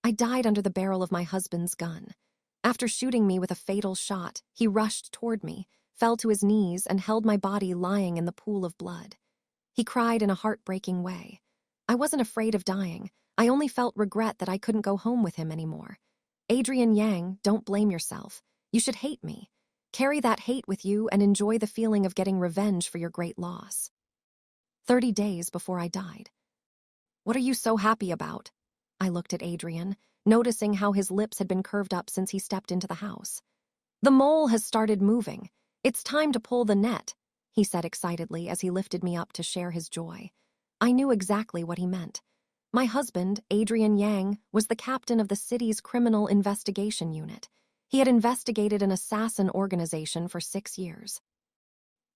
I died under the barrel of my husband's gun. After shooting me with a fatal shot, he rushed toward me, fell to his knees, and held my body lying in the pool of blood. He cried in a heartbreaking way. I wasn't afraid of dying. I only felt regret that I couldn't go home with him anymore. Adrian Yang, don't blame yourself. You should hate me. Carry that hate with you and enjoy the feeling of getting revenge for your great loss. 30 days before I died. What are you so happy about? I looked at Adrian, noticing how his lips had been curved up since he stepped into the house. The mole has started moving. It's time to pull the net, he said excitedly as he lifted me up to share his joy. I knew exactly what he meant. My husband, Adrian Yang, was the captain of the city's criminal investigation unit. He had investigated an assassin organization for 6 years.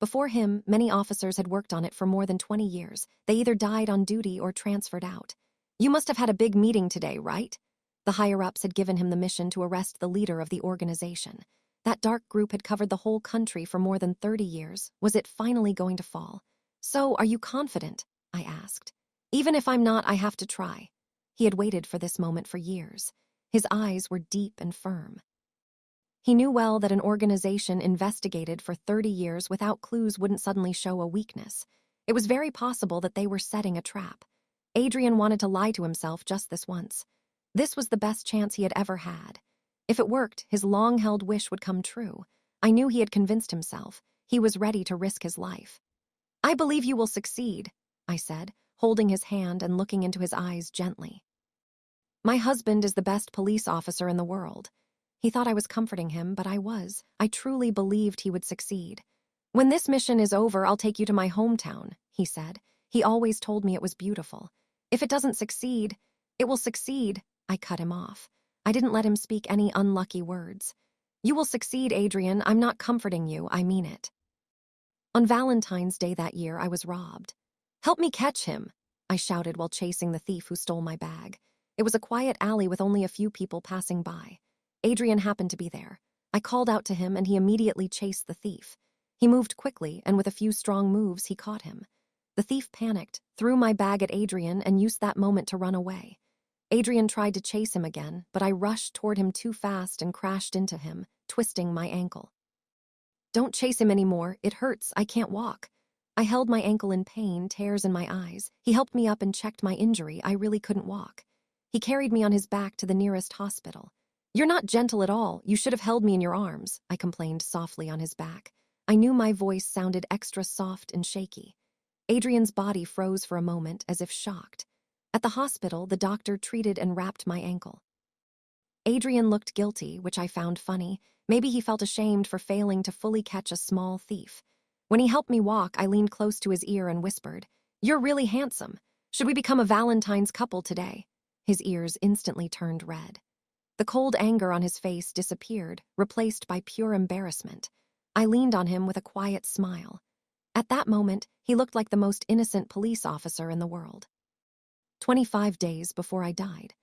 Before him, many officers had worked on it for more than 20 years. They either died on duty or transferred out. You must have had a big meeting today, right? The higher-ups had given him the mission to arrest the leader of the organization. That dark group had covered the whole country for more than 30 years. Was it finally going to fall? So, are you confident? I asked. Even if I'm not, I have to try. He had waited for this moment for years. His eyes were deep and firm. He knew well that an organization investigated for 30 years without clues wouldn't suddenly show a weakness. It was very possible that they were setting a trap. Adrian wanted to lie to himself just this once. This was the best chance he had ever had. If it worked, his long-held wish would come true. I knew he had convinced himself. He was ready to risk his life. I believe you will succeed, I said, holding his hand and looking into his eyes gently. My husband is the best police officer in the world. He thought I was comforting him, but I was. I truly believed he would succeed. When this mission is over, I'll take you to my hometown, he said. He always told me it was beautiful. If it doesn't succeed, it will succeed. I cut him off. I didn't let him speak any unlucky words. You will succeed, Adrian. I'm not comforting you. I mean it. On Valentine's Day that year, I was robbed. Help me catch him, I shouted while chasing the thief who stole my bag. It was a quiet alley with only a few people passing by. Adrian happened to be there. I called out to him and he immediately chased the thief. He moved quickly and with a few strong moves he caught him. The thief panicked, threw my bag at Adrian and used that moment to run away. Adrian tried to chase him again, but I rushed toward him too fast and crashed into him, twisting my ankle. Don't chase him anymore. It hurts. I can't walk. I held my ankle in pain, tears in my eyes. He helped me up and checked my injury. I really couldn't walk. He carried me on his back to the nearest hospital. You're not gentle at all. You should have held me in your arms, I complained softly on his back. I knew my voice sounded extra soft and shaky. Adrian's body froze for a moment, as if shocked. At the hospital, the doctor treated and wrapped my ankle. Adrian looked guilty, which I found funny. Maybe he felt ashamed for failing to fully catch a small thief. When he helped me walk, I leaned close to his ear and whispered, "You're really handsome. Should we become a Valentine's couple today?" His ears instantly turned red. The cold anger on his face disappeared, replaced by pure embarrassment. I leaned on him with a quiet smile. At that moment, he looked like the most innocent police officer in the world. 25 days before I died.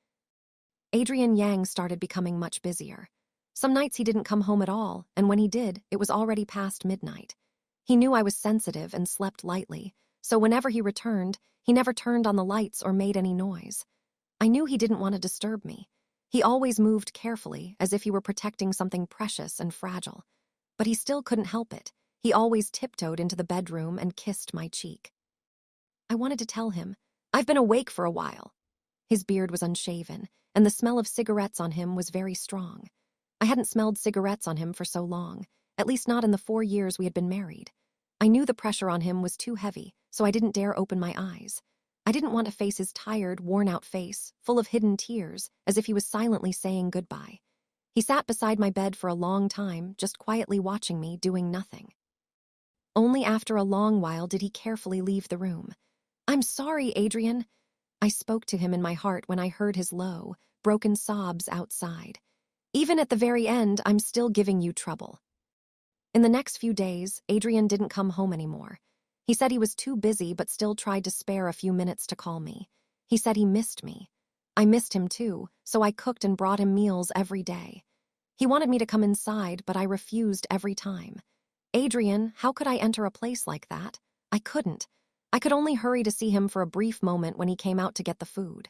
Adrian Yang started becoming much busier. Some nights he didn't come home at all, and when he did, it was already past midnight. He knew I was sensitive and slept lightly, so whenever he returned, he never turned on the lights or made any noise. I knew he didn't want to disturb me. He always moved carefully, as if he were protecting something precious and fragile. But he still couldn't help it. He always tiptoed into the bedroom and kissed my cheek. I wanted to tell him, "I've been awake for a while." His beard was unshaven, and the smell of cigarettes on him was very strong. I hadn't smelled cigarettes on him for so long, at least not in the 4 years we had been married. I knew the pressure on him was too heavy, so I didn't dare open my eyes. I didn't want to face his tired, worn-out face, full of hidden tears, as if he was silently saying goodbye. He sat beside my bed for a long time, just quietly watching me, doing nothing. Only after a long while did he carefully leave the room. "I'm sorry, Adrian." I spoke to him in my heart when I heard his low, broken sobs outside. "Even at the very end, I'm still giving you trouble." In the next few days, Adrian didn't come home anymore. He said he was too busy but still tried to spare a few minutes to call me. He said he missed me. I missed him too, so I cooked and brought him meals every day. He wanted me to come inside, but I refused every time. Adrian, how could I enter a place like that? I couldn't. I could only hurry to see him for a brief moment when he came out to get the food.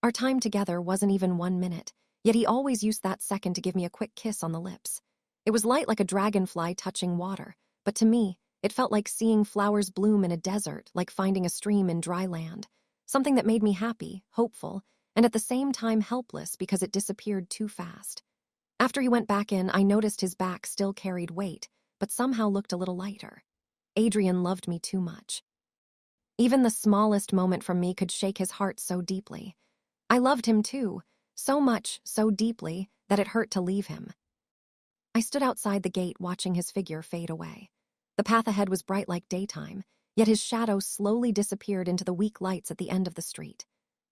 Our time together wasn't even 1 minute, yet he always used that second to give me a quick kiss on the lips. It was light like a dragonfly touching water, but to me, it felt like seeing flowers bloom in a desert, like finding a stream in dry land. Something that made me happy, hopeful, and at the same time helpless because it disappeared too fast. After he went back in, I noticed his back still carried weight, but somehow looked a little lighter. Adrian loved me too much. Even the smallest moment from me could shake his heart so deeply. I loved him too, so much, so deeply, that it hurt to leave him. I stood outside the gate watching his figure fade away. The path ahead was bright like daytime, yet his shadow slowly disappeared into the weak lights at the end of the street.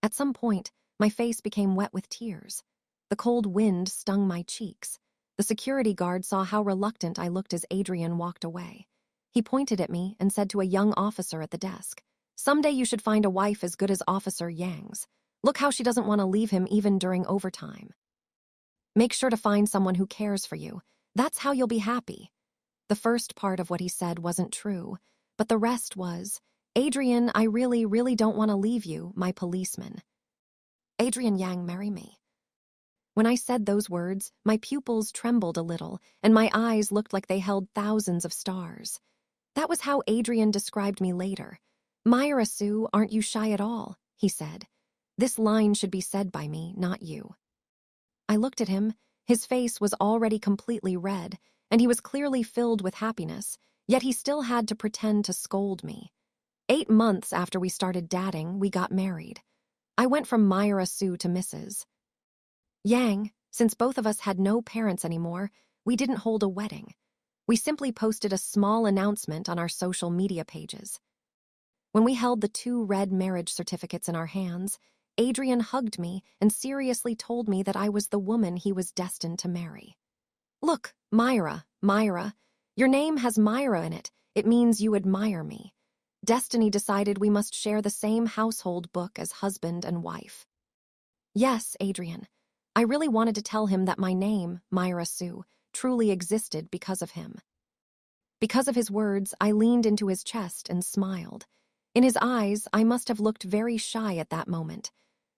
At some point, my face became wet with tears. The cold wind stung my cheeks. The security guard saw how reluctant I looked as Adrian walked away. He pointed at me and said to a young officer at the desk, "Someday you should find a wife as good as Officer Yang's. Look how she doesn't want to leave him even during overtime. Make sure to find someone who cares for you. That's how you'll be happy." The first part of what he said wasn't true, but the rest was, "Adrian, I really, really don't want to leave you, my policeman. Adrian Yang, marry me." When I said those words, my pupils trembled a little, and my eyes looked like they held thousands of stars. That was how Adrian described me later. "Myra Sue, aren't you shy at all?" he said. "This line should be said by me, not you." I looked at him. His face was already completely red, and he was clearly filled with happiness, yet he still had to pretend to scold me. 8 months after we started dating, we got married. I went from Myra Sue to Mrs. Yang. Since both of us had no parents anymore, we didn't hold a wedding. We simply posted a small announcement on our social media pages. When we held the 2 red marriage certificates in our hands, Adrian hugged me and seriously told me that I was the woman he was destined to marry. "Look, Myra, Myra. Your name has Myra in it. It means you admire me. Destiny decided we must share the same household book as husband and wife." Yes, Adrian. I really wanted to tell him that my name, Myra Sue, truly existed because of him. Because of his words, I leaned into his chest and smiled. In his eyes, I must have looked very shy at that moment.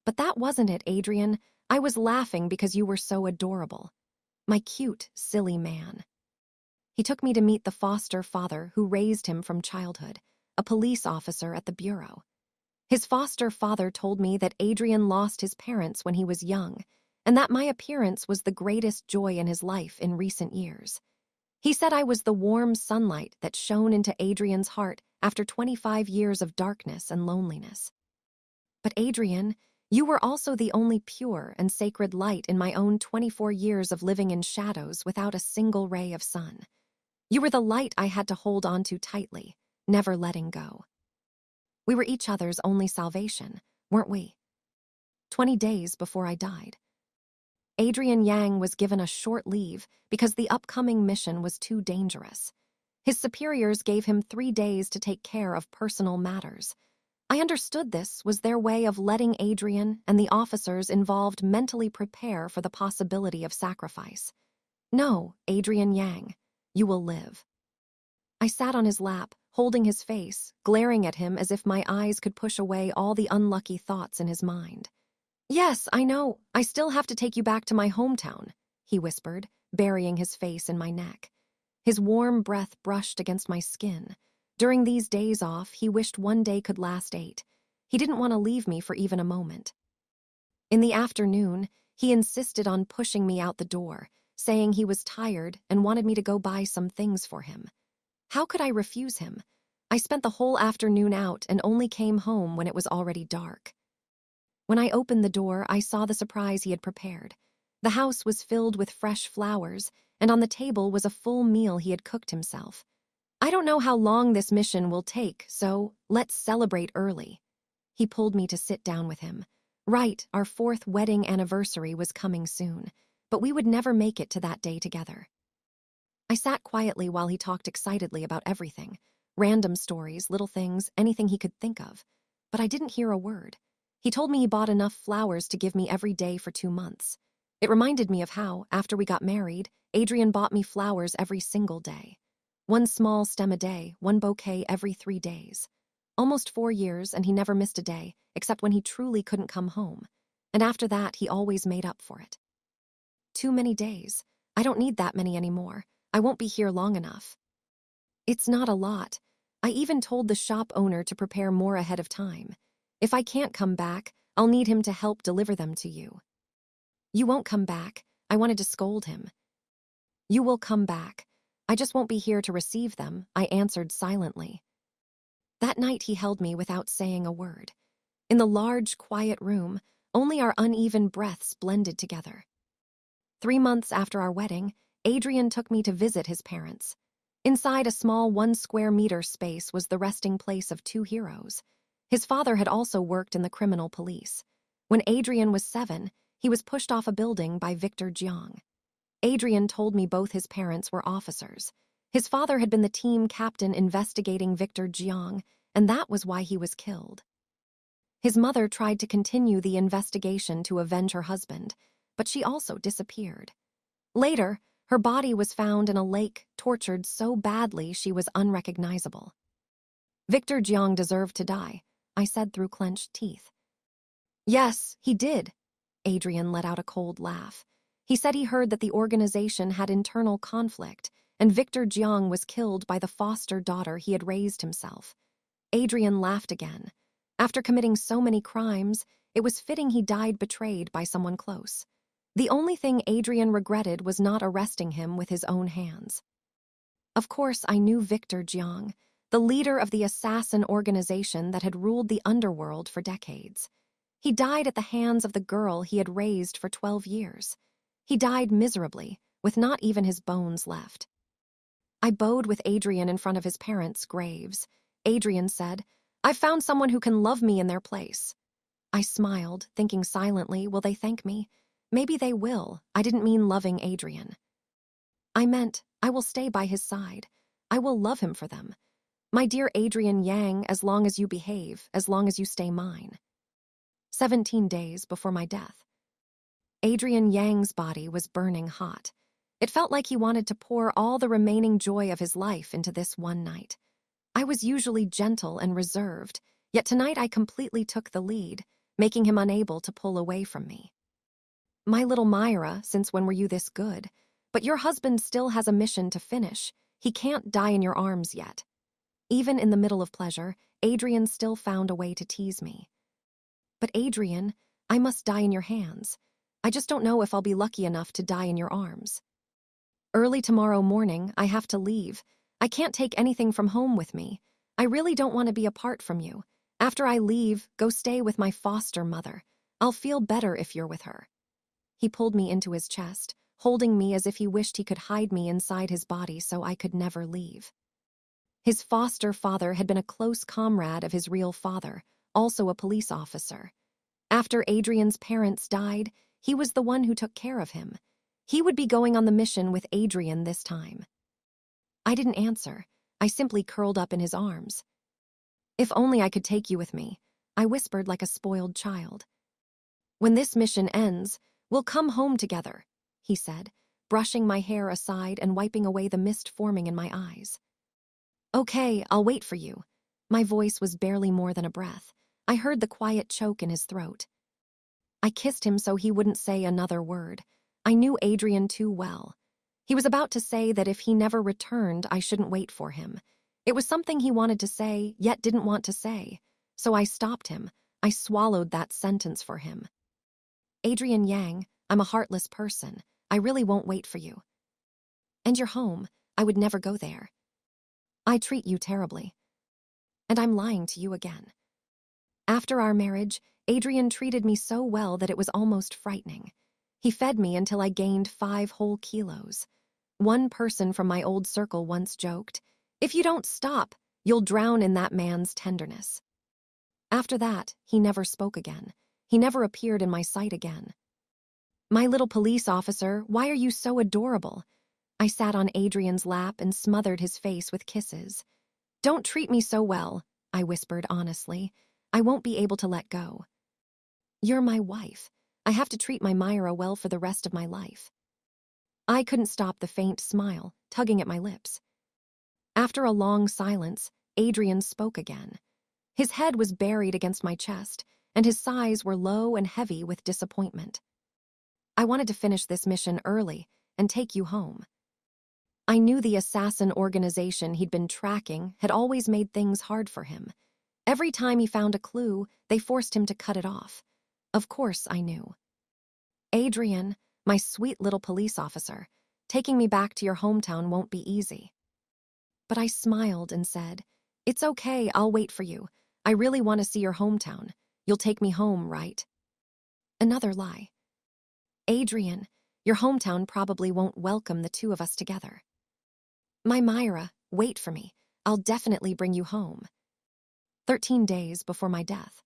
"But that wasn't it, Adrian. I was laughing because you were so adorable. My cute, silly man." He took me to meet the foster father who raised him from childhood, a police officer at the bureau. His foster father told me that Adrian lost his parents when he was young, and that my appearance was the greatest joy in his life in recent years. He said I was the warm sunlight that shone into Adrian's heart after 25 years of darkness and loneliness. "But Adrian, you were also the only pure and sacred light in my own 24 years of living in shadows without a single ray of sun. You were the light I had to hold on to tightly, never letting go. We were each other's only salvation, weren't we?" 20 days before I died. Adrian Yang was given a short leave because the upcoming mission was too dangerous. His superiors gave him 3 days to take care of personal matters. I understood this was their way of letting Adrian and the officers involved mentally prepare for the possibility of sacrifice. "No, Adrian Yang, you will live." I sat on his lap, holding his face, glaring at him as if my eyes could push away all the unlucky thoughts in his mind. "Yes, I know. I still have to take you back to my hometown," he whispered, burying his face in my neck. His warm breath brushed against my skin. During these days off, he wished one day could last 8. He didn't want to leave me for even a moment. In the afternoon, he insisted on pushing me out the door, saying he was tired and wanted me to go buy some things for him. How could I refuse him? I spent the whole afternoon out and only came home when it was already dark. When I opened the door, I saw the surprise he had prepared. The house was filled with fresh flowers, and on the table was a full meal he had cooked himself. "I don't know how long this mission will take, so let's celebrate early." He pulled me to sit down with him. Right, our 4th wedding anniversary was coming soon, but we would never make it to that day together. I sat quietly while he talked excitedly about everything, random stories, little things, anything he could think of. But I didn't hear a word. He told me he bought enough flowers to give me every day for 2 months. It reminded me of how, after we got married, Adrian bought me flowers every single day. 1 small stem a day, 1 bouquet every 3 days. Almost 4 years, and he never missed a day, except when he truly couldn't come home. and after that he always made up for it. Too many days. I don't need that many anymore. I won't be here long enough. It's not a lot. I even told the shop owner to prepare more ahead of time. If I can't come back, I'll need him to help deliver them to you. You won't come back. I wanted to scold him. You will come back. I just won't be here to receive them, I answered silently. That night he held me without saying a word. In the large, quiet room, only our uneven breaths blended together. 3 months after our wedding, Adrian took me to visit his parents. Inside a small 1 square meter space was the resting place of 2 heroes. His father had also worked in the criminal police. When Adrian was 7, he was pushed off a building by Victor Jiang. Adrian told me both his parents were officers. His father had been the team captain investigating Victor Jiang, and that was why he was killed. His mother tried to continue the investigation to avenge her husband, but she also disappeared. Later, her body was found in a lake, tortured so badly she was unrecognizable. Victor Jiang deserved to die, I said through clenched teeth. Yes, he did. Adrian let out a cold laugh. He said he heard that the organization had internal conflict, and Victor Jiang was killed by the foster daughter he had raised himself. Adrian laughed again. After committing so many crimes, it was fitting he died betrayed by someone close. The only thing Adrian regretted was not arresting him with his own hands. Of course, I knew Victor Jiang, the leader of the assassin organization that had ruled the underworld for decades. He died at the hands of the girl he had raised for 12 years. He died miserably, with not even his bones left. I bowed with Adrian in front of his parents' graves. Adrian said, "I've found someone who can love me in their place." I smiled, thinking silently, will they thank me? Maybe they will. I didn't mean loving Adrian. I meant, I will stay by his side. I will love him for them. My dear Adrian Yang, as long as you behave, as long as you stay mine. 17 days before my death. Adrian Yang's body was burning hot. It felt like he wanted to pour all the remaining joy of his life into this one night. I was usually gentle and reserved, yet tonight I completely took the lead, making him unable to pull away from me. My little Myra, since when were you this good? But your husband still has a mission to finish. He can't die in your arms yet. Even in the middle of pleasure, Adrian still found a way to tease me. But Adrian, I must die in your hands. I just don't know if I'll be lucky enough to die in your arms. Early tomorrow morning, I have to leave. I can't take anything from home with me. I really don't want to be apart from you. After I leave, go stay with my foster mother. I'll feel better if you're with her. He pulled me into his chest, holding me as if he wished he could hide me inside his body so I could never leave. His foster father had been a close comrade of his real father, also a police officer. After Adrian's parents died, he was the one who took care of him. He would be going on the mission with Adrian this time. I didn't answer. I simply curled up in his arms. If only I could take you with me, I whispered like a spoiled child. When this mission ends, we'll come home together, he said, brushing my hair aside and wiping away the mist forming in my eyes. Okay, I'll wait for you. My voice was barely more than a breath. I heard the quiet choke in his throat. I kissed him so he wouldn't say another word. I knew Adrian too well. He was about to say that if he never returned, I shouldn't wait for him. It was something he wanted to say, yet didn't want to say. So I stopped him. I swallowed that sentence for him. Adrian Yang, I'm a heartless person. I really won't wait for you. And you're home. I would never go there. I treat you terribly. And I'm lying to you again. After our marriage, Adrian treated me so well that it was almost frightening. He fed me until I gained 5 whole kilos. One person from my old circle once joked, "If you don't stop, you'll drown in that man's tenderness." After that, he never spoke again. He never appeared in my sight again. My little police officer, why are you so adorable? I sat on Adrian's lap and smothered his face with kisses. Don't treat me so well, I whispered honestly. I won't be able to let go. You're my wife. I have to treat my Myra well for the rest of my life. I couldn't stop the faint smile, tugging at my lips. After a long silence, Adrian spoke again. His head was buried against my chest, and his sighs were low and heavy with disappointment. I wanted to finish this mission early and take you home. I knew the assassin organization he'd been tracking had always made things hard for him. Every time he found a clue, they forced him to cut it off. Of course I knew. Adrian, my sweet little police officer, taking me back to your hometown won't be easy. But I smiled and said, "It's okay, I'll wait for you. I really want to see your hometown. You'll take me home, right?" Another lie. "Adrian, your hometown probably won't welcome the two of us together." "My Myra, wait for me. I'll definitely bring you home." 13 days before my death.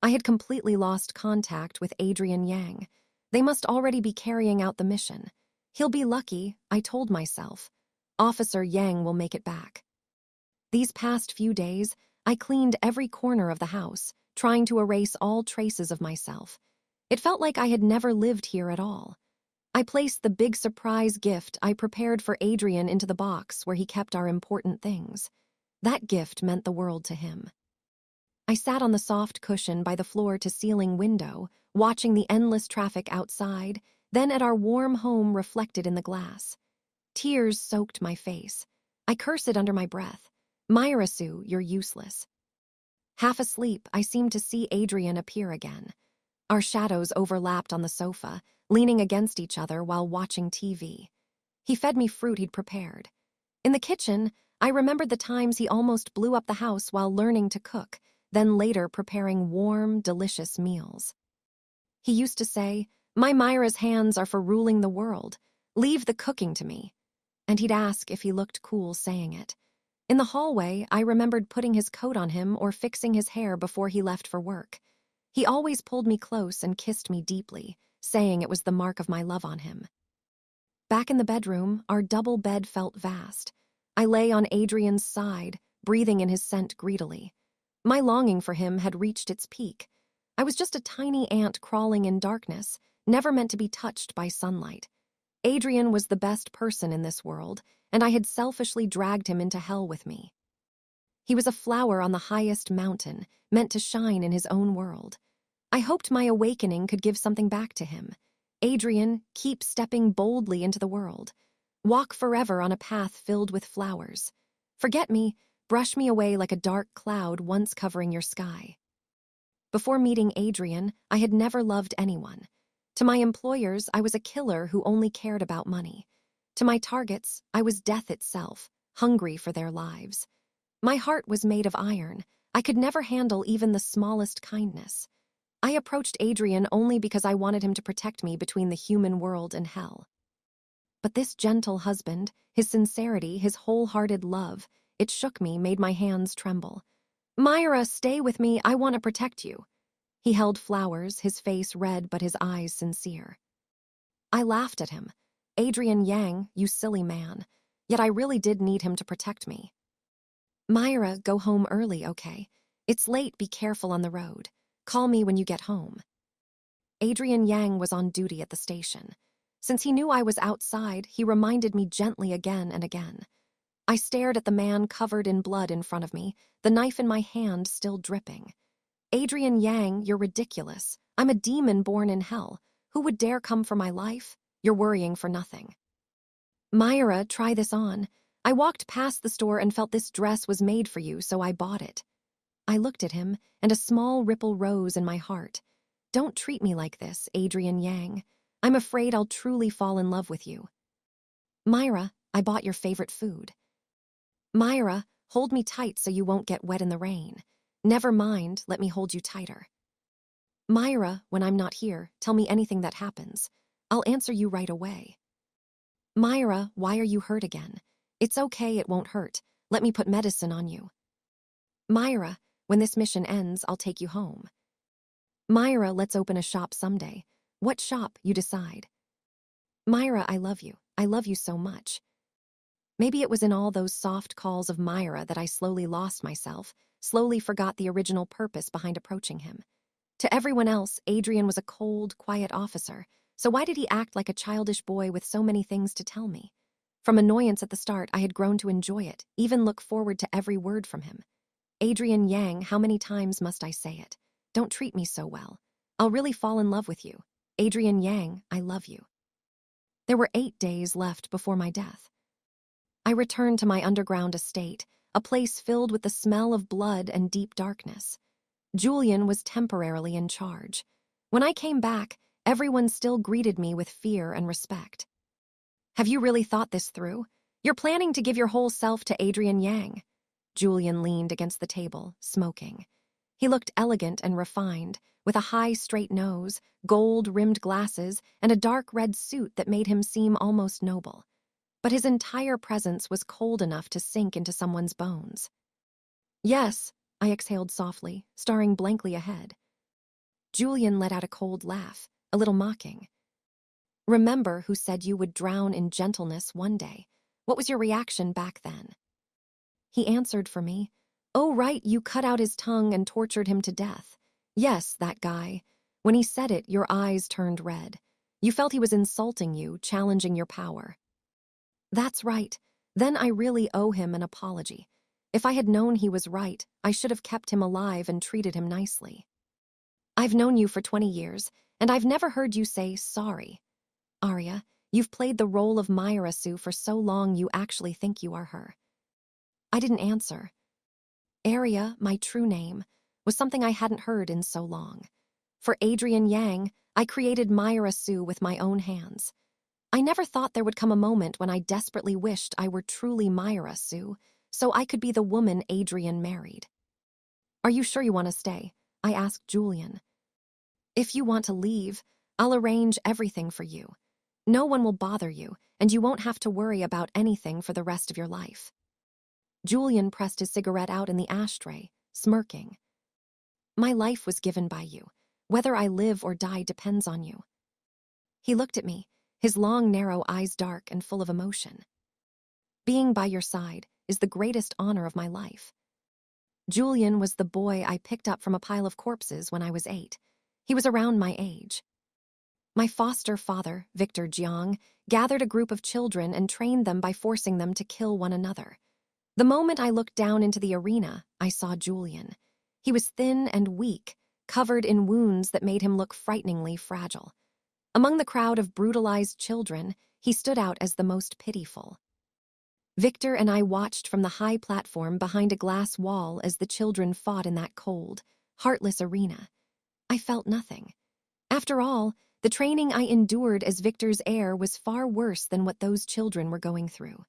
I had completely lost contact with Adrian Yang. They must already be carrying out the mission. He'll be lucky, I told myself. Officer Yang will make it back. These past few days, I cleaned every corner of the house, trying to erase all traces of myself. It felt like I had never lived here at all. I placed the big surprise gift I prepared for Adrian into the box where he kept our important things. That gift meant the world to him. I sat on the soft cushion by the floor-to-ceiling window, watching the endless traffic outside, then at our warm home reflected in the glass. Tears soaked my face. I cursed it under my breath. "Myra Sue, you're useless." Half asleep, I seemed to see Adrian appear again. Our shadows overlapped on the sofa, leaning against each other while watching TV. He fed me fruit he'd prepared. In the kitchen, I remembered the times he almost blew up the house while learning to cook, then later preparing warm, delicious meals. He used to say, "My Myra's hands are for ruling the world. Leave the cooking to me." And he'd ask if he looked cool saying it. In the hallway, I remembered putting his coat on him or fixing his hair before he left for work. He always pulled me close and kissed me deeply, saying it was the mark of my love on him. Back in the bedroom, our double bed felt vast. I lay on Adrian's side, breathing in his scent greedily. My longing for him had reached its peak. I was just a tiny ant crawling in darkness, never meant to be touched by sunlight. Adrian was the best person in this world, and I had selfishly dragged him into hell with me. He was a flower on the highest mountain, meant to shine in his own world. I hoped my awakening could give something back to him. "Adrian, keep stepping boldly into the world. Walk forever on a path filled with flowers. Forget me, brush me away like a dark cloud once covering your sky." Before meeting Adrian, I had never loved anyone. To my employers, I was a killer who only cared about money. To my targets, I was death itself, hungry for their lives. My heart was made of iron. I could never handle even the smallest kindness. I approached Adrian only because I wanted him to protect me between the human world and hell. But this gentle husband, his sincerity, his wholehearted love, it shook me, made my hands tremble. "Myra, stay with me, I want to protect you." He held flowers, his face red but his eyes sincere. I laughed at him. "Adrian Yang, you silly man. Yet I really did need him to protect me." "Myra, go home early, okay? It's late, be careful on the road. Call me when you get home." Adrian Yang was on duty at the station. Since he knew I was outside, he reminded me gently again and again. I stared at the man covered in blood in front of me, the knife in my hand still dripping. "Adrian Yang, you're ridiculous. I'm a demon born in hell. Who would dare come for my life? You're worrying for nothing." "Myra, try this on. I walked past the store and felt this dress was made for you, so I bought it." I looked at him, and a small ripple rose in my heart. "Don't treat me like this, Adrian Yang. I'm afraid I'll truly fall in love with you." "Myra, I bought your favorite food." "Myra, hold me tight so you won't get wet in the rain. Never mind, let me hold you tighter." "Myra, when I'm not here, tell me anything that happens. I'll answer you right away." "Myra, why are you hurt again? It's okay, it won't hurt. Let me put medicine on you." "Myra, when this mission ends, I'll take you home." "Myra, let's open a shop someday. What shop, you decide." "Myra, I love you. I love you so much." Maybe it was in all those soft calls of Myra that I slowly lost myself, slowly forgot the original purpose behind approaching him. To everyone else, Adrian was a cold, quiet officer, so why did he act like a childish boy with so many things to tell me? From annoyance at the start, I had grown to enjoy it, even look forward to every word from him. "Adrian Yang, how many times must I say it? Don't treat me so well. I'll really fall in love with you. Adrian Yang, I love you. There were 8 days left before my death. I returned to my underground estate, a place filled with the smell of blood and deep darkness. Julian was temporarily in charge. When I came back, everyone still greeted me with fear and respect. Have you really thought this through? You're planning to give your whole self to Adrian Yang. Julian leaned against the table, smoking. He looked elegant and refined, with a high, straight nose, gold-rimmed glasses, and a dark red suit that made him seem almost noble. But his entire presence was cold enough to sink into someone's bones. Yes, I exhaled softly, staring blankly ahead. Julian let out a cold laugh, a little mocking. Remember who said you would drown in gentleness one day? What was your reaction back then? He answered for me. Oh, right, you cut out his tongue and tortured him to death. Yes, that guy. When he said it, your eyes turned red. You felt he was insulting you, challenging your power. That's right. Then I really owe him an apology. If I had known he was right, I should have kept him alive and treated him nicely. I've known you for 20 years, and I've never heard you say sorry. Arya, you've played the role of Myra Sue for so long you actually think you are her. I didn't answer. Arya, my true name, was something I hadn't heard in so long. For Adrian Yang, I created Myra Sue with my own hands. I never thought there would come a moment when I desperately wished I were truly Myra Sue, so I could be the woman Adrian married. Are you sure you want to stay? I asked Julian. If you want to leave, I'll arrange everything for you. No one will bother you, and you won't have to worry about anything for the rest of your life. Julian pressed his cigarette out in the ashtray, smirking. My life was given by you. Whether I live or die depends on you. He looked at me, his long, narrow eyes dark and full of emotion. Being by your side is the greatest honor of my life. Julian was the boy I picked up from a pile of corpses when I was 8. He was around my age. My foster father, Victor Jiang, gathered a group of children and trained them by forcing them to kill one another. The moment I looked down into the arena, I saw Julian. He was thin and weak, covered in wounds that made him look frighteningly fragile. Among the crowd of brutalized children, he stood out as the most pitiful. Victor and I watched from the high platform behind a glass wall as the children fought in that cold, heartless arena. I felt nothing. After all, the training I endured as Victor's heir was far worse than what those children were going through.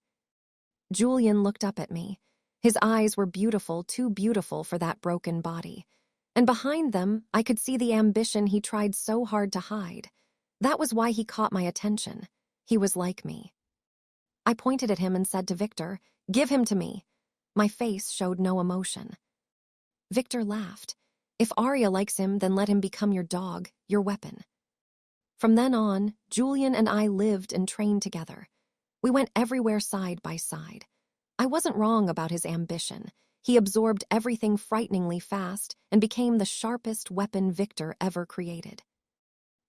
Julian looked up at me. His eyes were beautiful, too beautiful for that broken body. And behind them, I could see the ambition he tried so hard to hide. That was why he caught my attention. He was like me. I pointed at him and said to Victor, "Give him to me." My face showed no emotion. Victor laughed. If Arya likes him, then let him become your dog, your weapon. From then on, Julian and I lived and trained together. We went everywhere side by side. I wasn't wrong about his ambition. He absorbed everything frighteningly fast and became the sharpest weapon Victor ever created.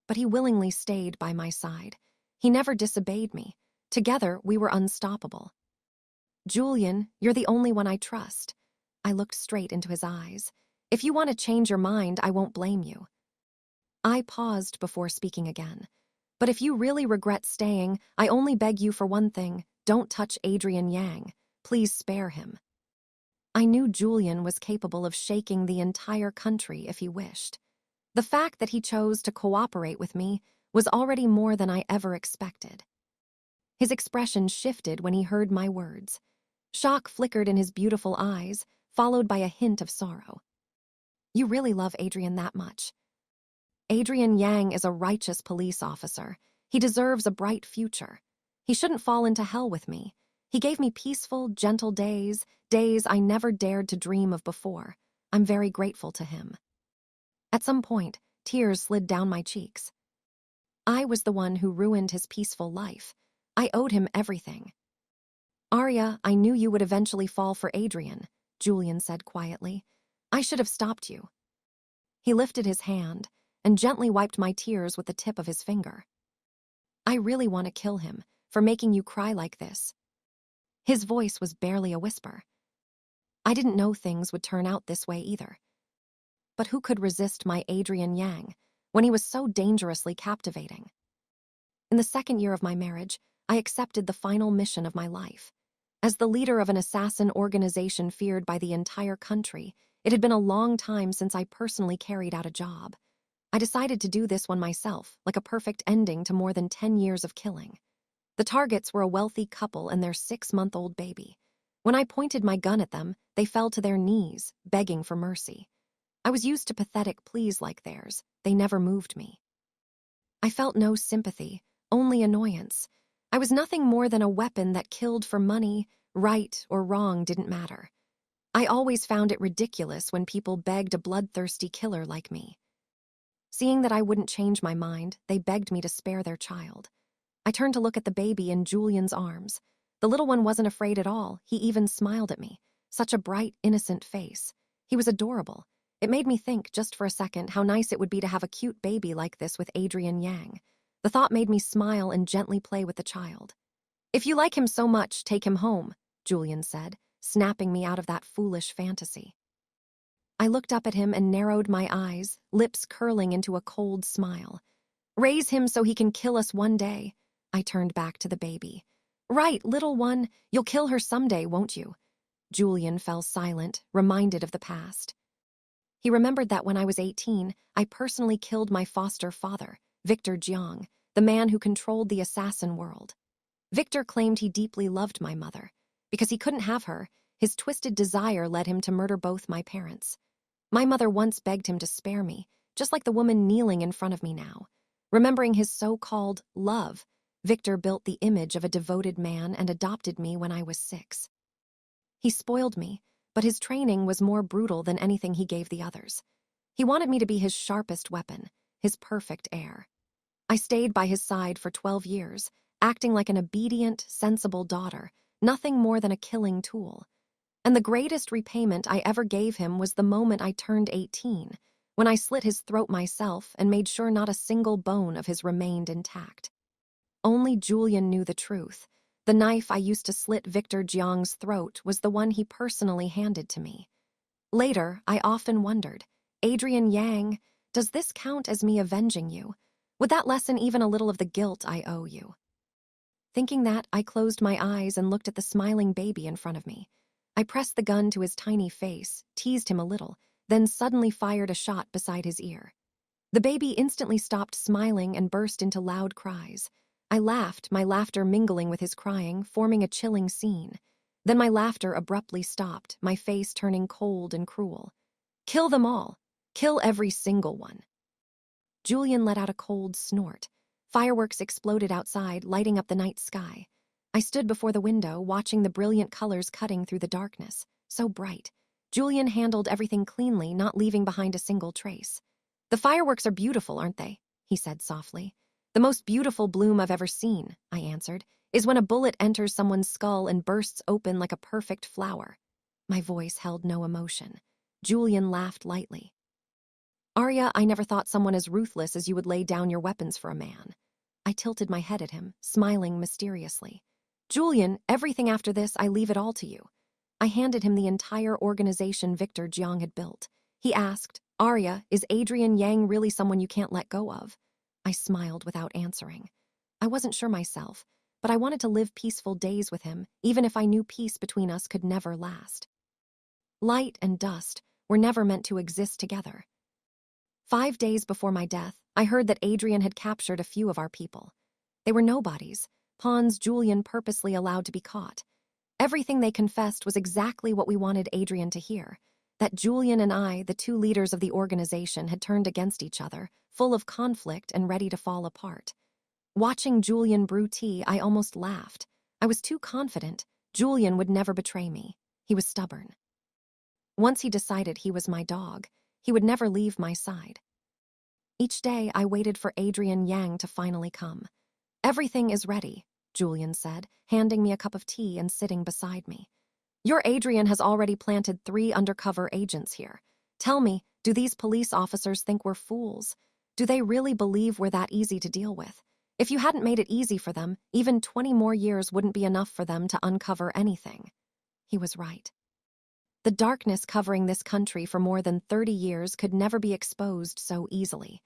But he willingly stayed by my side. He never disobeyed me. Together, we were unstoppable. Julian, you're the only one I trust. I looked straight into his eyes. If you want to change your mind, I won't blame you. I paused before speaking again. But if you really regret staying, I only beg you for one thing. Don't touch Adrian Yang. Please spare him. I knew Julian was capable of shaking the entire country if he wished. The fact that he chose to cooperate with me was already more than I ever expected. His expression shifted when he heard my words. Shock flickered in his beautiful eyes, followed by a hint of sorrow. You really love Adrian that much? Adrian Yang is a righteous police officer. He deserves a bright future. He shouldn't fall into hell with me. He gave me peaceful, gentle days, days I never dared to dream of before. I'm very grateful to him. At some point, tears slid down my cheeks. I was the one who ruined his peaceful life. I owed him everything. Arya, I knew you would eventually fall for Adrian, Julian said quietly. I should have stopped you. He lifted his hand and gently wiped my tears with the tip of his finger. I really want to kill him for making you cry like this. His voice was barely a whisper. I didn't know things would turn out this way either. but who could resist my Adrian Yang when he was so dangerously captivating? In the second year of my marriage, I accepted the final mission of my life. As the leader of an assassin organization feared by the entire country, it had been a long time since I personally carried out a job. I decided to do this one myself, like a perfect ending to more than 10 years of killing. The targets were a wealthy couple and their 6-month-old baby. When I pointed my gun at them, they fell to their knees, begging for mercy. I was used to pathetic pleas like theirs. They never moved me. I felt no sympathy, only annoyance. I was nothing more than a weapon that killed for money. Right or wrong didn't matter. I always found it ridiculous when people begged a bloodthirsty killer like me. Seeing that I wouldn't change my mind, they begged me to spare their child. I turned to look at the baby in Julian's arms. The little one wasn't afraid at all. He even smiled at me. Such a bright, innocent face. He was adorable. It made me think, just for a second, how nice it would be to have a cute baby like this with Adrian Yang. The thought made me smile and gently play with the child. "If you like him so much, take him home," Julian said, snapping me out of that foolish fantasy. I looked up at him and narrowed my eyes, lips curling into a cold smile. "Raise him so he can kill us one day." I turned back to the baby. "Right, little one, you'll kill her someday, won't you?" Julian fell silent, reminded of the past. He remembered that when I was 18, I personally killed my foster father, Victor Jiang, the man who controlled the assassin world. Victor claimed he deeply loved my mother. Because he couldn't have her, his twisted desire led him to murder both my parents. My mother once begged him to spare me, just like the woman kneeling in front of me now. Remembering his so-called love, Victor built the image of a devoted man and adopted me when I was 6. He spoiled me, but his training was more brutal than anything he gave the others. He wanted me to be his sharpest weapon, his perfect heir. I stayed by his side for 12 years, acting like an obedient, sensible daughter, nothing more than a killing tool. And the greatest repayment I ever gave him was the moment I turned 18, when I slit his throat myself and made sure not a single bone of his remained intact. Only Julian knew the truth. The knife I used to slit Victor Jiang's throat was the one he personally handed to me. Later, I often wondered, Adrian Yang, does this count as me avenging you? Would that lessen even a little of the guilt I owe you? Thinking that, I closed my eyes and looked at the smiling baby in front of me. I pressed the gun to his tiny face, teased him a little, then suddenly fired a shot beside his ear. The baby instantly stopped smiling and burst into loud cries. I laughed, my laughter mingling with his crying, forming a chilling scene. Then my laughter abruptly stopped, my face turning cold and cruel. "Kill them all. Kill every single one." Julian let out a cold snort. Fireworks exploded outside, lighting up the night sky. I stood before the window, watching the brilliant colors cutting through the darkness. So bright. Julian handled everything cleanly, not leaving behind a single trace. "The fireworks are beautiful, aren't they?" he said softly. "The most beautiful bloom I've ever seen," I answered, "is when a bullet enters someone's skull and bursts open like a perfect flower." My voice held no emotion. Julian laughed lightly. "Arya, I never thought someone as ruthless as you would lay down your weapons for a man." I tilted my head at him, smiling mysteriously. "Julian, everything after this, I leave it all to you." I handed him the entire organization Victor Jiang had built. He asked, "Arya, is Adrian Yang really someone you can't let go of?" I smiled without answering. I wasn't sure myself, but I wanted to live peaceful days with him, even if I knew peace between us could never last. Light and dust were never meant to exist together. 5 days before my death, I heard that Adrian had captured a few of our people. They were nobodies, pawns Julian purposely allowed to be caught. Everything they confessed was exactly what we wanted Adrian to hear, that Julian and I, the 2 leaders of the organization, had turned against each other, full of conflict and ready to fall apart. Watching Julian brew tea, I almost laughed. I was too confident. Julian would never betray me. He was stubborn. Once he decided he was my dog, he would never leave my side. Each day, I waited for Adrian Yang to finally come. "Everything is ready," Julian said, handing me a cup of tea and sitting beside me. "Your Adrian has already planted 3 undercover agents here. Tell me, do these police officers think we're fools? Do they really believe we're that easy to deal with? If you hadn't made it easy for them, even 20 more years wouldn't be enough for them to uncover anything." He was right. The darkness covering this country for more than 30 years could never be exposed so easily.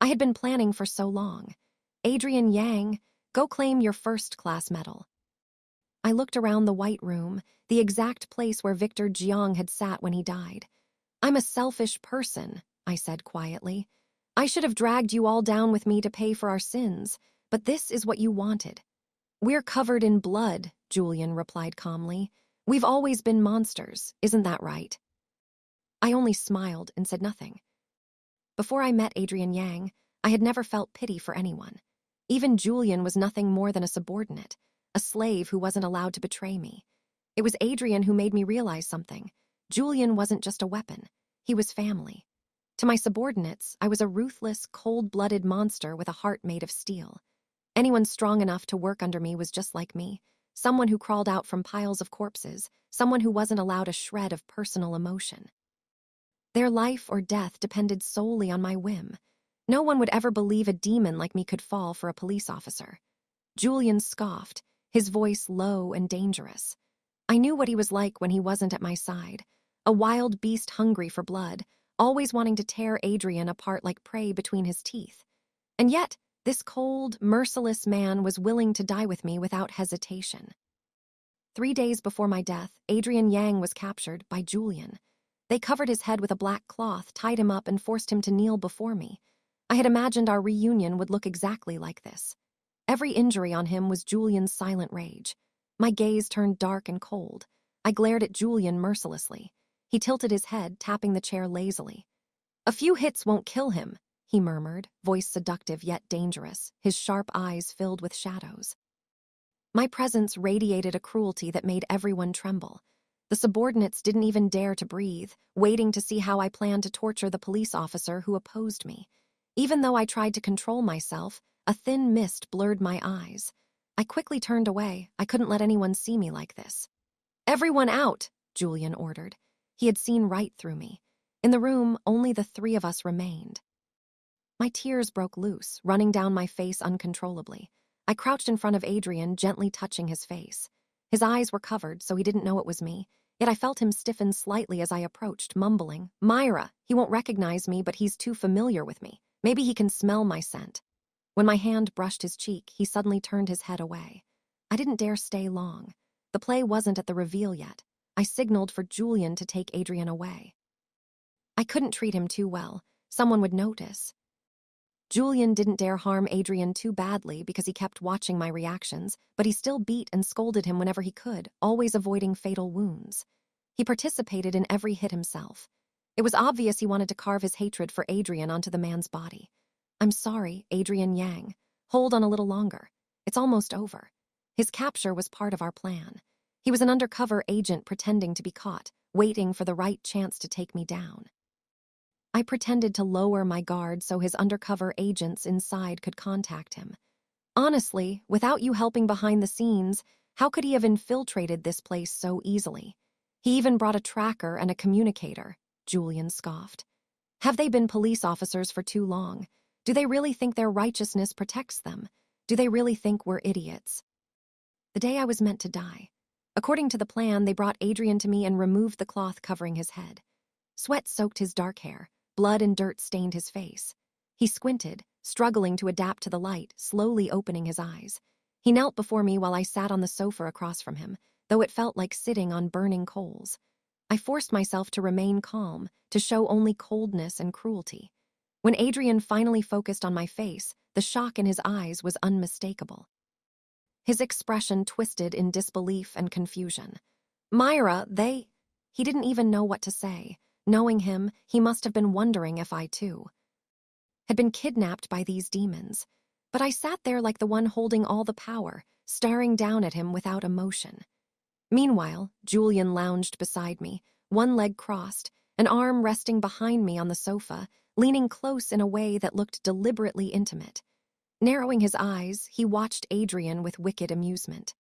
I had been planning for so long. Adrian Yang, go claim your first-class medal. I looked around the white room, the exact place where Victor Jiang had sat when he died. I'm a selfish person, I said quietly. I should have dragged you all down with me to pay for our sins, but this is what you wanted. We're covered in blood, Julian replied calmly. We've always been monsters, isn't that right? I only smiled and said nothing. Before I met Adrian Yang, I had never felt pity for anyone. Even Julian was nothing more than a subordinate, a slave who wasn't allowed to betray me. It was Adrian who made me realize something. Julian wasn't just a weapon. He was family. To my subordinates, I was a ruthless, cold-blooded monster with a heart made of steel. Anyone strong enough to work under me was just like me, someone who crawled out from piles of corpses, someone who wasn't allowed a shred of personal emotion. Their life or death depended solely on my whim. No one would ever believe a demon like me could fall for a police officer. Julian scoffed, his voice low and dangerous. I knew what he was like when he wasn't at my side, a wild beast hungry for blood, always wanting to tear Adrian apart like prey between his teeth. And yet, this cold, merciless man was willing to die with me without hesitation. 3 days before my death, Adrian Yang was captured by Julian. They covered his head with a black cloth, tied him up, and forced him to kneel before me. I had imagined our reunion would look exactly like this. Every injury on him was Julian's silent rage. My gaze turned dark and cold. I glared at Julian mercilessly. He tilted his head, tapping the chair lazily. A few hits won't kill him, he murmured, voice seductive yet dangerous, his sharp eyes filled with shadows. My presence radiated a cruelty that made everyone tremble. The subordinates didn't even dare to breathe, waiting to see how I planned to torture the police officer who opposed me. Even though I tried to control myself, a thin mist blurred my eyes. I quickly turned away. I couldn't let anyone see me like this. Everyone out, Julian ordered. He had seen right through me. In the room, only the 3 of us remained. My tears broke loose, running down my face uncontrollably. I crouched in front of Adrian, gently touching his face. His eyes were covered, so he didn't know it was me, yet I felt him stiffen slightly as I approached, mumbling, Myra, he won't recognize me, but he's too familiar with me. Maybe he can smell my scent. When my hand brushed his cheek, he suddenly turned his head away. I didn't dare stay long. The play wasn't at the reveal yet. I signaled for Julian to take Adrian away. I couldn't treat him too well. Someone would notice. Julian didn't dare harm Adrian too badly because he kept watching my reactions, but he still beat and scolded him whenever he could, always avoiding fatal wounds. He participated in every hit himself. It was obvious he wanted to carve his hatred for Adrian onto the man's body. I'm sorry, Adrian Yang. Hold on a little longer. It's almost over. His capture was part of our plan. He was an undercover agent pretending to be caught, waiting for the right chance to take me down. I pretended to lower my guard so his undercover agents inside could contact him. Honestly, without you helping behind the scenes, how could he have infiltrated this place so easily? He even brought a tracker and a communicator, Julian scoffed. Have they been police officers for too long? Do they really think their righteousness protects them? Do they really think we're idiots? The day I was meant to die. According to the plan, they brought Adrian to me and removed the cloth covering his head. Sweat soaked his dark hair. Blood and dirt stained his face. He squinted, struggling to adapt to the light, slowly opening his eyes. He knelt before me while I sat on the sofa across from him, though it felt like sitting on burning coals. I forced myself to remain calm, to show only coldness and cruelty. When Adrian finally focused on my face, the shock in his eyes was unmistakable. His expression twisted in disbelief and confusion. Myra, He didn't even know what to say. Knowing him, he must have been wondering if I, too, had been kidnapped by these demons. But I sat there like the one holding all the power, staring down at him without emotion. Meanwhile, Julian lounged beside me, one leg crossed, an arm resting behind me on the sofa, leaning close in a way that looked deliberately intimate. Narrowing his eyes, he watched Adrian with wicked amusement.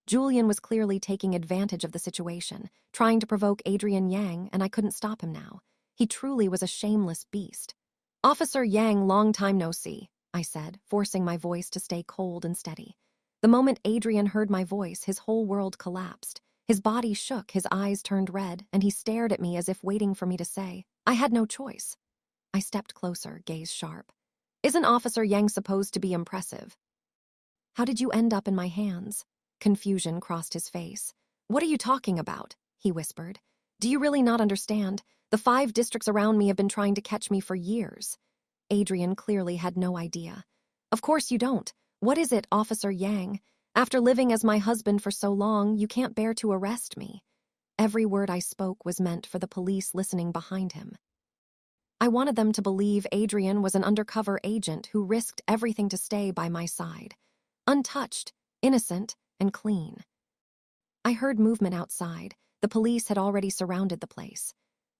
Julian was clearly taking advantage of the situation, trying to provoke Adrian Yang, and I couldn't stop him now. He truly was a shameless beast. Officer Yang, long time no see, I said, forcing my voice to stay cold and steady. The moment Adrian heard my voice, his whole world collapsed. His body shook, his eyes turned red, and he stared at me as if waiting for me to say, I had no choice. I stepped closer, gaze sharp. Isn't Officer Yang supposed to be impressive? How did you end up in my hands? Confusion crossed his face. What are you talking about? He whispered. Do you really not understand? The 5 districts around me have been trying to catch me for years. Adrian clearly had no idea. Of course you don't. What is it, Officer Yang? After living as my husband for so long, you can't bear to arrest me. Every word I spoke was meant for the police listening behind him. I wanted them to believe Adrian was an undercover agent who risked everything to stay by my side. Untouched, innocent, and clean. I heard movement outside. The police had already surrounded the place.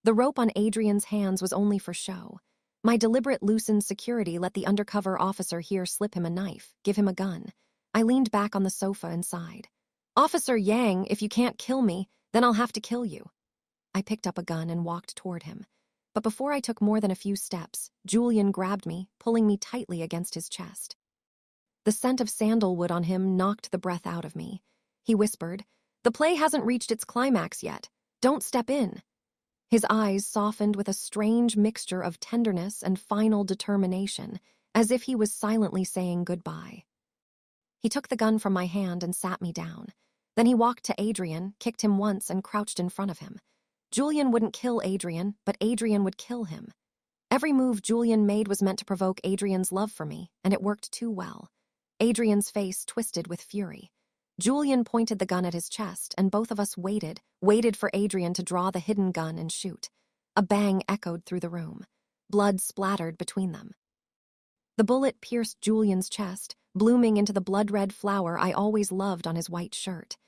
The rope on Adrian's hands was only for show. My deliberate loosened security let the undercover officer here slip him a knife, give him a gun. I leaned back on the sofa and sighed. Officer Yang, if you can't kill me, then I'll have to kill you. I picked up a gun and walked toward him. But before I took more than a few steps, Julian grabbed me, pulling me tightly against his chest. The scent of sandalwood on him knocked the breath out of me. He whispered, The play hasn't reached its climax yet. Don't step in. His eyes softened with a strange mixture of tenderness and final determination, as if he was silently saying goodbye. He took the gun from my hand and sat me down. Then he walked to Adrian, kicked him once, and crouched in front of him. Julian wouldn't kill Adrian, but Adrian would kill him. Every move Julian made was meant to provoke Adrian's love for me, and it worked too well. Adrian's face twisted with fury. Julian pointed the gun at his chest, and both of us waited for Adrian to draw the hidden gun and shoot. A bang echoed through the room. Blood splattered between them. The bullet pierced Julian's chest, blooming into the blood-red flower I always loved on his white shirt.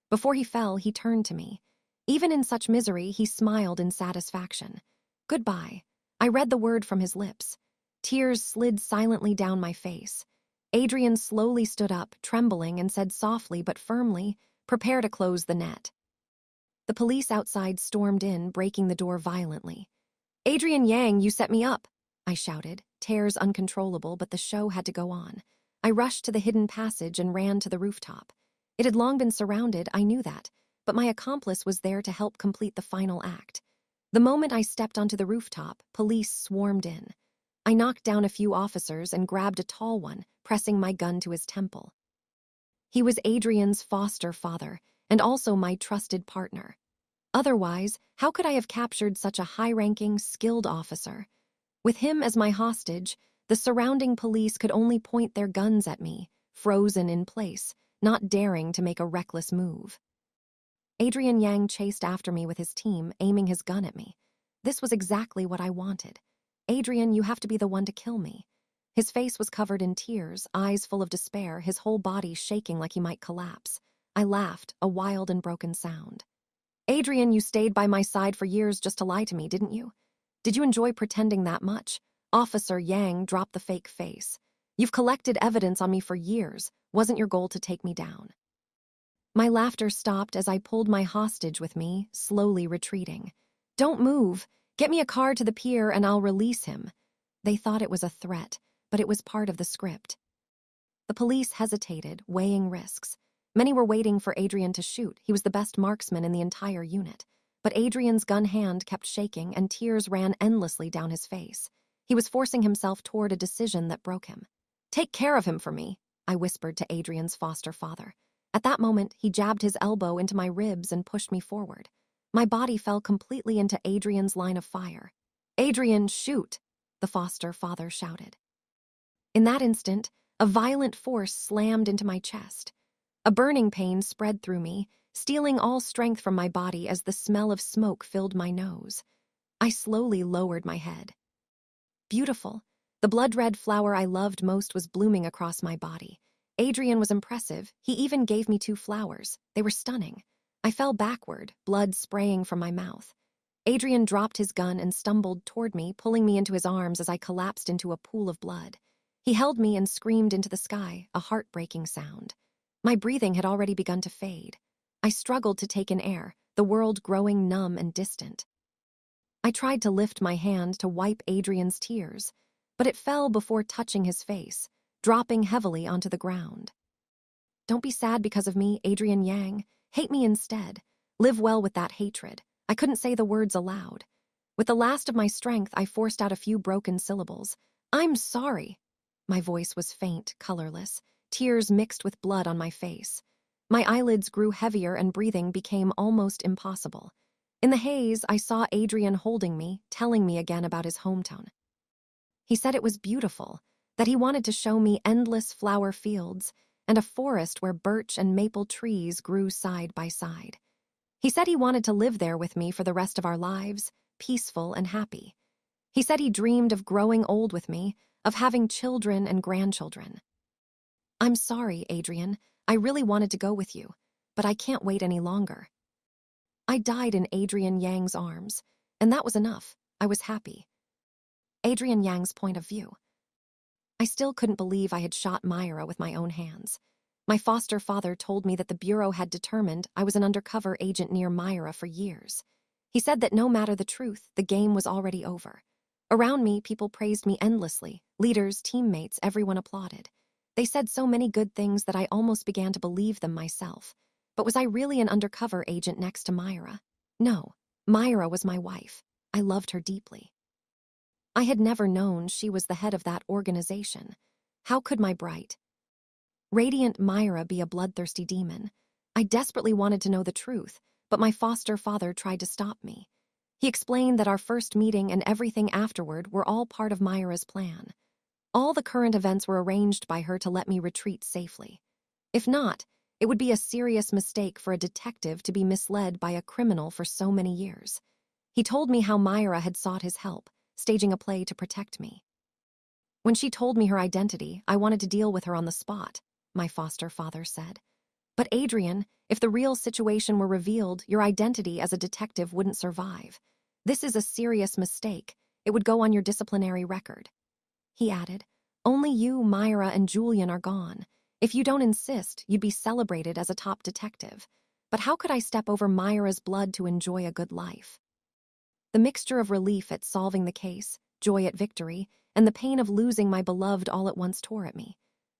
Before he fell, he turned to me. Even in such misery, he smiled in satisfaction. Goodbye. I read the word from his lips. Tears slid silently down my face. Adrian slowly stood up, trembling, and said softly but firmly, Prepare to close the net. The police outside stormed in, breaking the door violently. Adrian Yang, you set me up, I shouted, tears uncontrollable, but the show had to go on. I rushed to the hidden passage and ran to the rooftop. It had long been surrounded, I knew that, but my accomplice was there to help complete the final act. The moment I stepped onto the rooftop, police swarmed in. I knocked down a few officers and grabbed a tall one, pressing my gun to his temple. He was Adrian's foster father, and also my trusted partner. Otherwise, how could I have captured such a high-ranking, skilled officer? With him as my hostage, the surrounding police could only point their guns at me, frozen in place, not daring to make a reckless move. Adrian Yang chased after me with his team, aiming his gun at me. This was exactly what I wanted. Adrian, you have to be the one to kill me. His face was covered in tears, eyes full of despair, his whole body shaking like he might collapse. I laughed, a wild and broken sound. Adrian, you stayed by my side for years just to lie to me, didn't you? Did you enjoy pretending that much? Officer Yang dropped the fake face. You've collected evidence on me for years. Wasn't your goal to take me down? My laughter stopped as I pulled my hostage with me, slowly retreating. Don't move. Get me a car to the pier and I'll release him. They thought it was a threat, but it was part of the script. The police hesitated, weighing risks. Many were waiting for Adrian to shoot. He was the best marksman in the entire unit. But Adrian's gun hand kept shaking and tears ran endlessly down his face. He was forcing himself toward a decision that broke him. Take care of him for me, I whispered to Adrian's foster father. At that moment, he jabbed his elbow into my ribs and pushed me forward. My body fell completely into Adrian's line of fire. Adrian, shoot, the foster father shouted. In that instant, a violent force slammed into my chest. A burning pain spread through me, stealing all strength from my body as the smell of smoke filled my nose. I slowly lowered my head. Beautiful. The blood-red flower I loved most was blooming across my body. Adrian was impressive. He even gave me 2 flowers. They were stunning. I fell backward, blood spraying from my mouth. Adrian dropped his gun and stumbled toward me, pulling me into his arms as I collapsed into a pool of blood. He held me and screamed into the sky, a heartbreaking sound. My breathing had already begun to fade. I struggled to take in air, the world growing numb and distant. I tried to lift my hand to wipe Adrian's tears, but it fell before touching his face, dropping heavily onto the ground. Don't be sad because of me, Adrian Yang. Hate me instead. Live well with that hatred. I couldn't say the words aloud. With the last of my strength, I forced out a few broken syllables. I'm sorry. My voice was faint, colorless, tears mixed with blood on my face. My eyelids grew heavier and breathing became almost impossible. In the haze, I saw Adrian holding me, telling me again about his hometown. He said it was beautiful, that he wanted to show me endless flower fields and a forest where birch and maple trees grew side by side. He said he wanted to live there with me for the rest of our lives, peaceful and happy. He said he dreamed of growing old with me, of having children and grandchildren. I'm sorry, Adrian. I really wanted to go with you, but I can't wait any longer. I died in Adrian Yang's arms, and that was enough. I was happy. Adrian Yang's point of view. I still couldn't believe I had shot Myra with my own hands. My foster father told me that the Bureau had determined I was an undercover agent near Myra for years. He said that no matter the truth, the game was already over. Around me, people praised me endlessly. Leaders, teammates, everyone applauded. They said so many good things that I almost began to believe them myself. But was I really an undercover agent next to Myra? No, Myra was my wife. I loved her deeply. I had never known she was the head of that organization. How could my bright, radiant Myra be a bloodthirsty demon? I desperately wanted to know the truth, but my foster father tried to stop me. He explained that our first meeting and everything afterward were all part of Myra's plan. All the current events were arranged by her to let me retreat safely. If not, it would be a serious mistake for a detective to be misled by a criminal for so many years. He told me how Myra had sought his help, staging a play to protect me. When she told me her identity, I wanted to deal with her on the spot, my foster father said. But Adrian, if the real situation were revealed, your identity as a detective wouldn't survive. This is a serious mistake. It would go on your disciplinary record. He added, only you, Myra, and Julian are gone. If you don't insist, you'd be celebrated as a top detective. But how could I step over Myra's blood to enjoy a good life? The mixture of relief at solving the case, joy at victory, and the pain of losing my beloved all at once tore at me.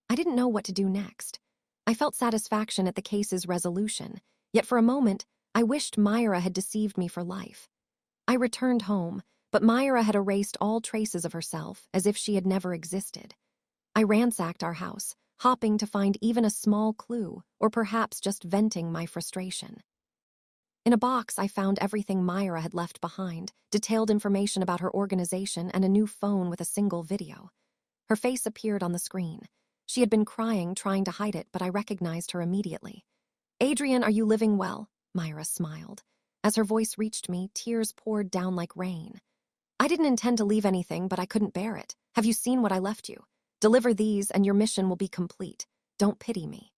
I didn't know what to do next. I felt satisfaction at the case's resolution, yet for a moment, I wished Myra had deceived me for life. I returned home, but Myra had erased all traces of herself as if she had never existed. I ransacked our house, hoping to find even a small clue, or perhaps just venting my frustration. In a box, I found everything Myra had left behind, detailed information about her organization and a new phone with a single video. Her face appeared on the screen. She had been crying, trying to hide it, but I recognized her immediately. Adrian, are you living well? Myra smiled. As her voice reached me, tears poured down like rain. I didn't intend to leave anything, but I couldn't bear it. Have you seen what I left you? Deliver these and your mission will be complete. Don't pity me.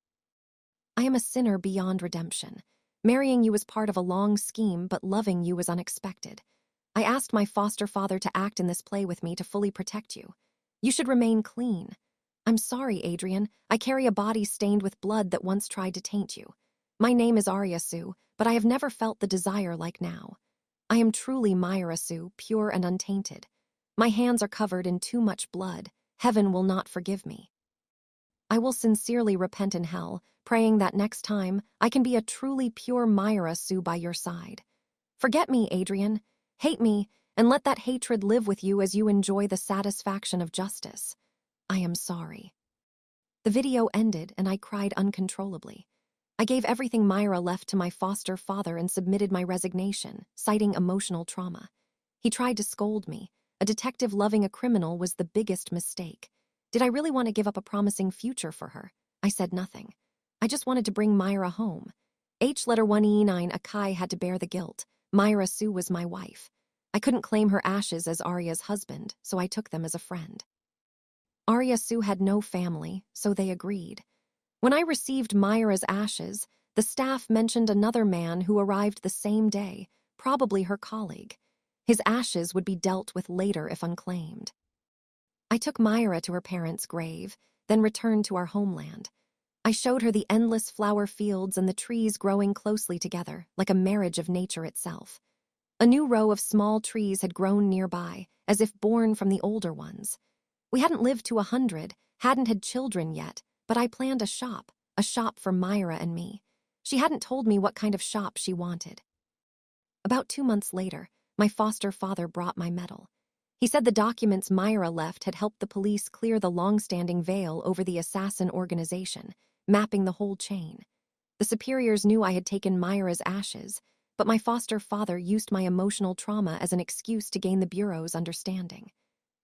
I am a sinner beyond redemption. Marrying you was part of a long scheme, but loving you was unexpected. I asked my foster father to act in this play with me to fully protect you. You should remain clean. I'm sorry, Adrian. I carry a body stained with blood that once tried to taint you. My name is Arya Sue, but I have never felt the desire like now. I am truly Myra Sue, pure and untainted. My hands are covered in too much blood. Heaven will not forgive me. I will sincerely repent in hell, praying that next time I can be a truly pure Myra Sue by your side. Forget me, Adrian. Hate me, and let that hatred live with you as you enjoy the satisfaction of justice. I am sorry. The video ended, and I cried uncontrollably. I gave everything Myra left to my foster father and submitted my resignation, citing emotional trauma. He tried to scold me. A detective loving a criminal was the biggest mistake. Did I really want to give up a promising future for her? I said nothing. I just wanted to bring Myra home. H letter 1E9 Akai had to bear the guilt. Myra Sue was my wife. I couldn't claim her ashes as Arya's husband, so I took them as a friend. Arya Sue had no family, so they agreed. When I received Myra's ashes, the staff mentioned another man who arrived the same day, probably her colleague. His ashes would be dealt with later if unclaimed. I took Myra to her parents' grave, then returned to our homeland. I showed her the endless flower fields and the trees growing closely together, like a marriage of nature itself. A new row of small trees had grown nearby, as if born from the older ones. We hadn't lived to 100, hadn't had children yet, but I planned a shop for Myra and me. She hadn't told me what kind of shop she wanted. About 2 months later, my foster father brought my medal. He said the documents Myra left had helped the police clear the long-standing veil over the assassin organization, mapping the whole chain. The superiors knew I had taken Myra's ashes, but my foster father used my emotional trauma as an excuse to gain the Bureau's understanding.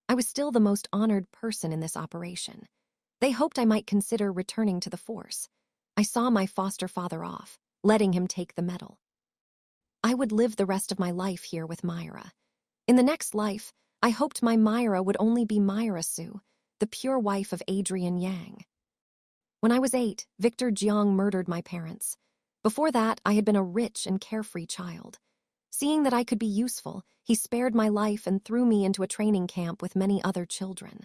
I was still the most honored person in this operation. They hoped I might consider returning to the force. I saw my foster father off, letting him take the medal. I would live the rest of my life here with Myra. In the next life, I hoped my Myra would only be Myra Sue, the pure wife of Adrian Yang. When I was 8, Victor Jiang murdered my parents. Before that, I had been a rich and carefree child. Seeing that I could be useful, he spared my life and threw me into a training camp with many other children.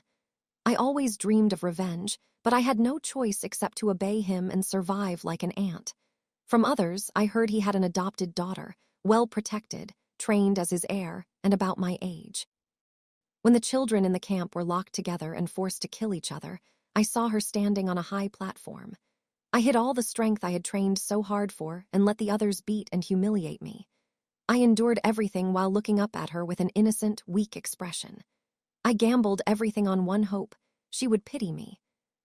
I always dreamed of revenge, but I had no choice except to obey him and survive like an ant. From others, I heard he had an adopted daughter, well protected, trained as his heir, and about my age. When the children in the camp were locked together and forced to kill each other, I saw her standing on a high platform. I hid all the strength I had trained so hard for and let the others beat and humiliate me. I endured everything while looking up at her with an innocent, weak expression. I gambled everything on one hope: she would pity me.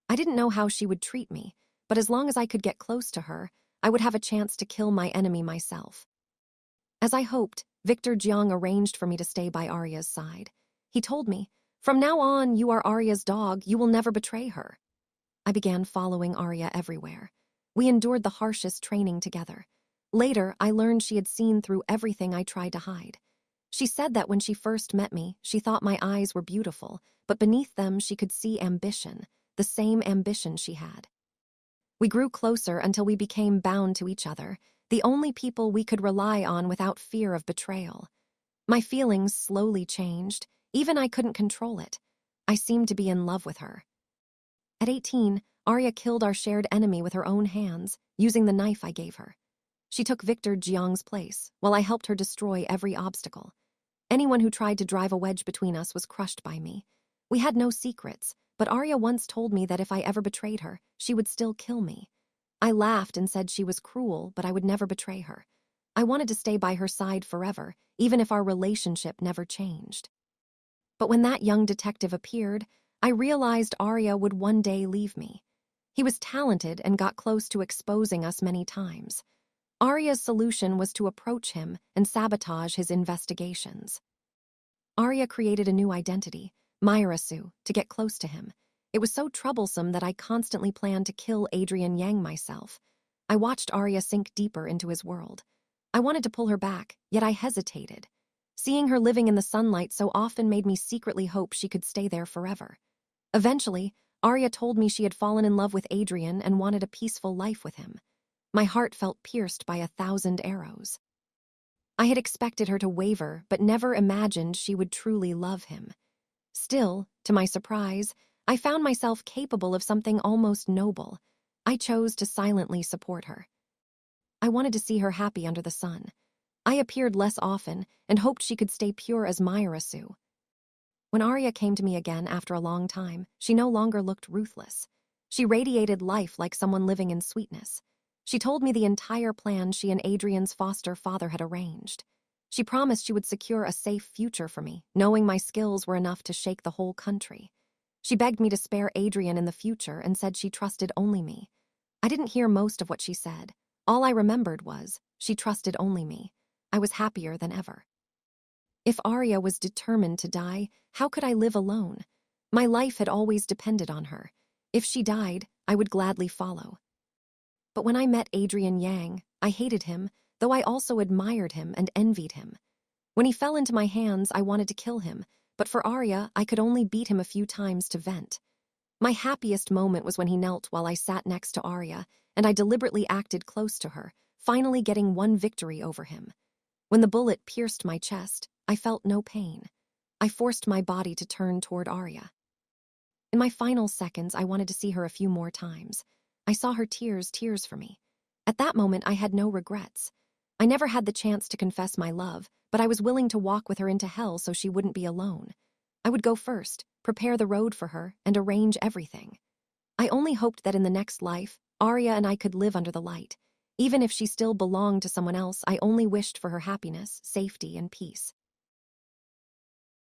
I didn't know how she would treat me, but as long as I could get close to her, I would have a chance to kill my enemy myself. As I hoped, Victor Jiang arranged for me to stay by Arya's side. He told me, "From now on, you are Arya's dog, you will never betray her." I began following Arya everywhere. We endured the harshest training together. Later, I learned she had seen through everything I tried to hide. She said that when she first met me, she thought my eyes were beautiful, but beneath them she could see ambition, the same ambition she had. We grew closer until we became bound to each other, the only people we could rely on without fear of betrayal. My feelings slowly changed. Even I couldn't control it. I seemed to be in love with her. At 18, Arya killed our shared enemy with her own hands, using the knife I gave her. She took Victor Jiang's place, while I helped her destroy every obstacle. Anyone who tried to drive a wedge between us was crushed by me. We had no secrets, but Arya once told me that if I ever betrayed her, she would still kill me. I laughed and said she was cruel, but I would never betray her. I wanted to stay by her side forever, even if our relationship never changed. But when that young detective appeared, I realized Arya would one day leave me. He was talented and got close to exposing us many times. Arya's solution was to approach him and sabotage his investigations. Arya created a new identity, Myra Sue, to get close to him. It was so troublesome that I constantly planned to kill Adrian Yang myself. I watched Arya sink deeper into his world. I wanted to pull her back, yet I hesitated. Seeing her living in the sunlight so often made me secretly hope she could stay there forever. Eventually, Arya told me she had fallen in love with Adrian and wanted a peaceful life with him. My heart felt pierced by 1,000 arrows. I had expected her to waver, but never imagined she would truly love him. Still, to my surprise, I found myself capable of something almost noble. I chose to silently support her. I wanted to see her happy under the sun. I appeared less often and hoped she could stay pure as Myra Sue. When Arya came to me again after a long time, she no longer looked ruthless. She radiated life like someone living in sweetness. She told me the entire plan she and Adrian's foster father had arranged. She promised she would secure a safe future for me, knowing my skills were enough to shake the whole country. She begged me to spare Adrian in the future and said she trusted only me. I didn't hear most of what she said. All I remembered was, she trusted only me. I was happier than ever. If Arya was determined to die, how could I live alone? My life had always depended on her. If she died, I would gladly follow. But when I met Adrian Yang, I hated him, though I also admired him and envied him. When he fell into my hands, I wanted to kill him, but for Arya, I could only beat him a few times to vent. My happiest moment was when he knelt while I sat next to Arya, and I deliberately acted close to her, finally getting one victory over him. When the bullet pierced my chest, I felt no pain. I forced my body to turn toward Arya. In my final seconds, I wanted to see her a few more times. I saw her tears for me. At that moment, I had no regrets. I never had the chance to confess my love, but I was willing to walk with her into hell so she wouldn't be alone. I would go first, prepare the road for her, and arrange everything. I only hoped that in the next life, Arya and I could live under the light. Even if she still belonged to someone else, I only wished for her happiness, safety, and peace.